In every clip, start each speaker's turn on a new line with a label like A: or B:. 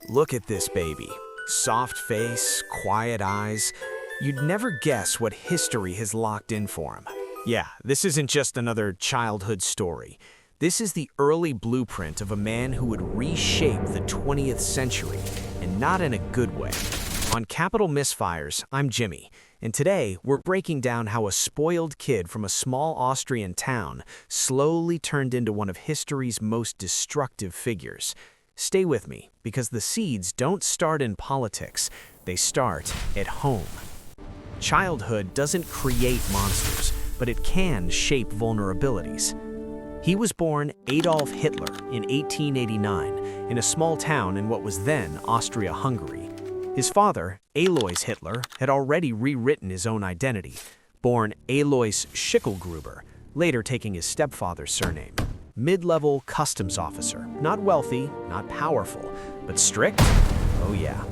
A: Look at this baby. Soft face, quiet eyes. You'd never guess what history has locked in for him. Yeah, this isn't just another childhood story. This is the early blueprint of a man who would reshape the 20th century, and not in a good way. On Capital Misfires, I'm Jimmy, and today we're breaking down how a spoiled kid from a small Austrian town slowly turned into one of history's most destructive figures. Stay with me, because the seeds don't start in politics, they start at home. Childhood doesn't create monsters, but it can shape vulnerabilities. He was born Adolf Hitler in 1889 in a small town in what was then Austria-Hungary. His father, Alois Hitler, had already rewritten his own identity, born Alois Schicklgruber, later taking his stepfather's surname. Mid-level customs officer, not wealthy, not powerful, but strict? Oh yeah.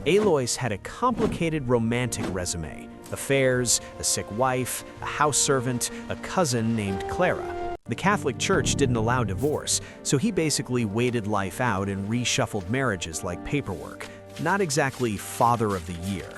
A: Alois had a complicated romantic resume. Affairs, a sick wife, a house servant, a cousin named Clara. The Catholic Church didn't allow divorce, so he basically waited life out and reshuffled marriages like paperwork. Not exactly father of the year.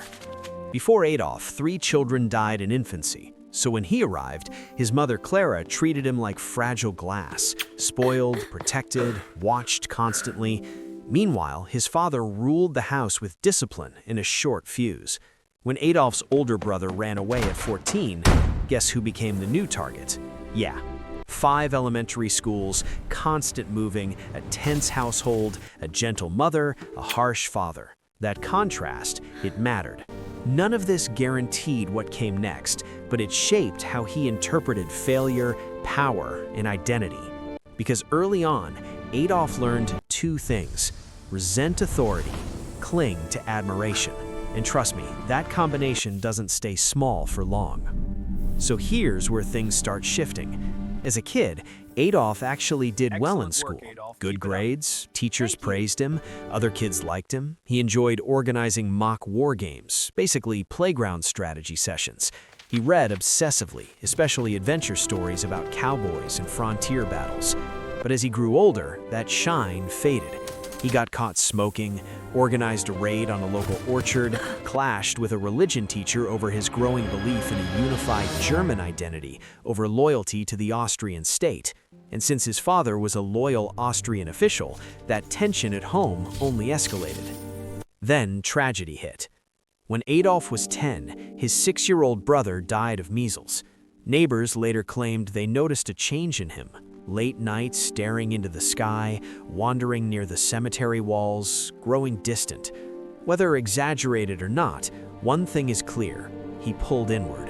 A: Before Adolf, 3 children died in infancy. So when he arrived, his mother Clara treated him like fragile glass, spoiled, protected, watched constantly. Meanwhile, his father ruled the house with discipline in a short fuse. When Adolf's older brother ran away at 14, guess who became the new target? Yeah, 5 elementary schools, constant moving, a tense household, a gentle mother, a harsh father. That contrast, it mattered. None of this guaranteed what came next, but it shaped how he interpreted failure, power, and identity. Because early on, Adolf learned 2 things: resent authority, cling to admiration. And trust me, that combination doesn't stay small for long. So here's where things start shifting. As a kid, Adolf actually did well in school. Good grades, teachers praised him, other kids liked him. He enjoyed organizing mock war games, basically playground strategy sessions. He read obsessively, especially adventure stories about cowboys and frontier battles. But as he grew older, that shine faded. He got caught smoking, organized a raid on a local orchard, clashed with a religion teacher over his growing belief in a unified German identity over loyalty to the Austrian state. And since his father was a loyal Austrian official, that tension at home only escalated. Then tragedy hit. When Adolf was 10, his 6-year-old brother died of measles. Neighbors later claimed they noticed a change in him. Late nights staring into the sky, wandering near the cemetery walls, growing distant. Whether exaggerated or not, one thing is clear: he pulled inward.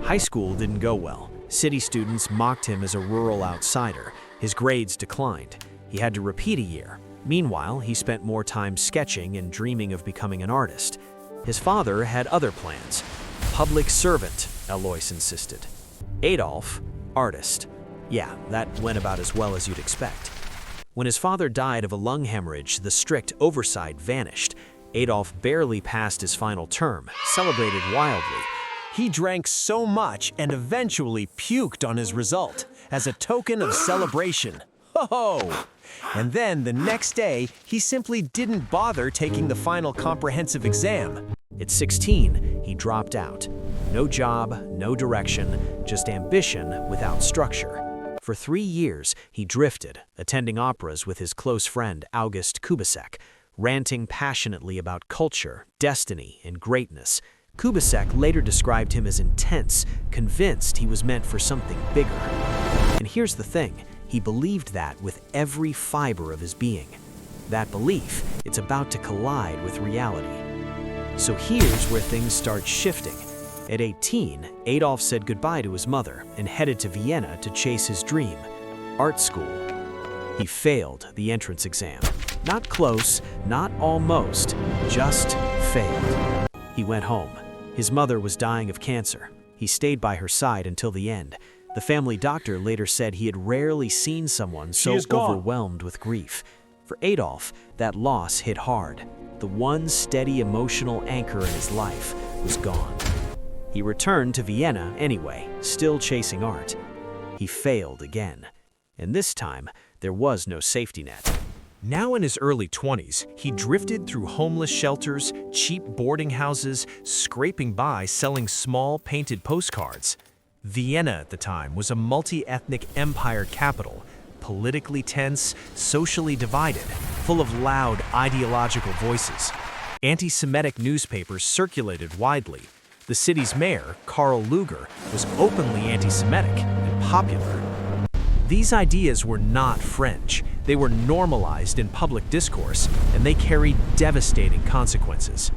A: High school didn't go well. City students mocked him as a rural outsider. His grades declined. He had to repeat a year. Meanwhile, he spent more time sketching and dreaming of becoming an artist. His father had other plans. Public servant, Alois insisted. Adolf, artist. Yeah, that went about as well as you'd expect. When his father died of a lung hemorrhage, the strict oversight vanished. Adolf barely passed his final term, celebrated wildly. He drank so much and eventually puked on his result, as a token of celebration. Ho-ho! And then the next day, he simply didn't bother taking the final comprehensive exam. At 16, he dropped out. No job, no direction, just ambition without structure. For 3 years, he drifted, attending operas with his close friend August Kubisek, ranting passionately about culture, destiny, and greatness. Kubisek later described him as intense, convinced he was meant for something bigger. And here's the thing, he believed that with every fiber of his being. That belief, it's about to collide with reality. So here's where things start shifting. At 18, Adolf said goodbye to his mother and headed to Vienna to chase his dream, art school. He failed the entrance exam. Not close, not almost, just failed. He went home. His mother was dying of cancer. He stayed by her side until the end. The family doctor later said he had rarely seen someone so overwhelmed with grief. For Adolf, that loss hit hard. The one steady emotional anchor in his life was gone. He returned to Vienna anyway, still chasing art. He failed again. And this time, there was no safety net. Now in his early 20s, he drifted through homeless shelters, cheap boarding houses, scraping by selling small painted postcards. Vienna at the time was a multi-ethnic empire capital, politically tense, socially divided, full of loud ideological voices. Anti-Semitic newspapers circulated widely. The city's mayor, Karl Lueger, was openly anti-Semitic and popular. These ideas were not French. They were normalized in public discourse, and they carried devastating consequences.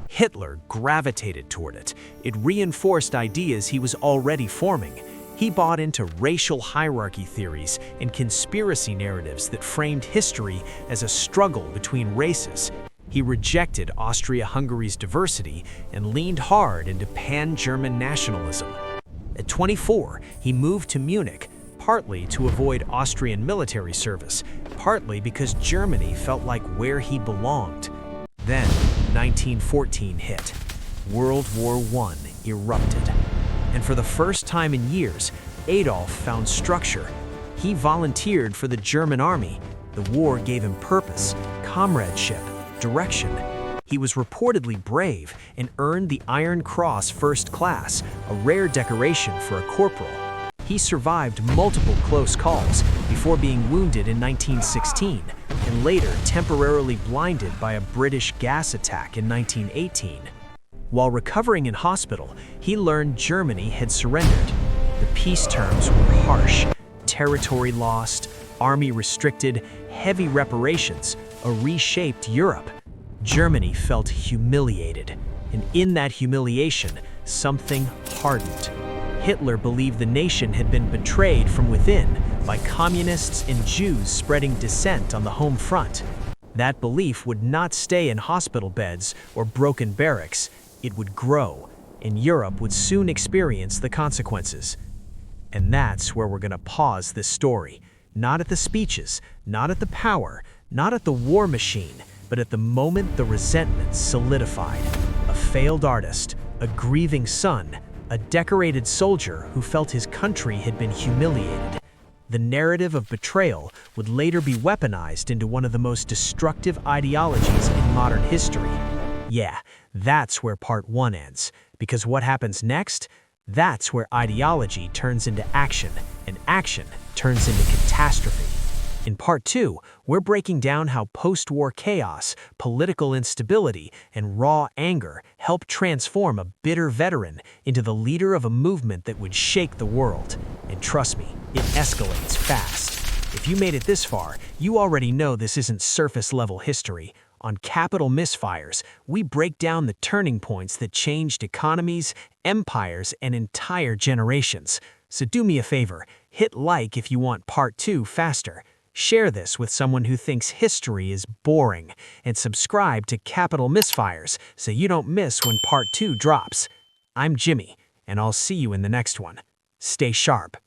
A: Hitler gravitated toward it. It reinforced ideas he was already forming. He bought into racial hierarchy theories and conspiracy narratives that framed history as a struggle between races. He rejected Austria-Hungary's diversity and leaned hard into pan-German nationalism. At 24, he moved to Munich, partly to avoid Austrian military service, partly because Germany felt like where he belonged. Then, 1914 hit. World War I erupted. And for the first time in years, Adolf found structure. He volunteered for the German army. The war gave him purpose, comradeship, direction. He was reportedly brave and earned the Iron Cross First Class, a rare decoration for a corporal. He survived multiple close calls before being wounded in 1916 and later temporarily blinded by a British gas attack in 1918. While recovering in hospital, he learned Germany had surrendered. The peace terms were harsh: territory lost, army restricted, heavy reparations, a reshaped Europe. Germany felt humiliated, and in that humiliation, something hardened. Hitler believed the nation had been betrayed from within by communists and Jews spreading dissent on the home front. That belief would not stay in hospital beds or broken barracks. It would grow, and Europe would soon experience the consequences. And that's where we're going to pause this story. Not at the speeches, not at the power, not at the war machine, but at the moment the resentment solidified. A failed artist, a grieving son, a decorated soldier who felt his country had been humiliated. The narrative of betrayal would later be weaponized into one of the most destructive ideologies in modern history. Yeah, that's where part 1 ends, because what happens next? That's where ideology turns into action, and action turns into catastrophe. In part 2, we're breaking down how post-war chaos, political instability, and raw anger helped transform a bitter veteran into the leader of a movement that would shake the world. And trust me, it escalates fast. If you made it this far, you already know this isn't surface-level history. On Capital Misfires, we break down the turning points that changed economies, empires, and entire generations. So do me a favor, hit like if you want part 2 faster. Share this with someone who thinks history is boring, and subscribe to Capital Misfires so you don't miss when part 2 drops. I'm Jimmy, and I'll see you in the next one. Stay sharp.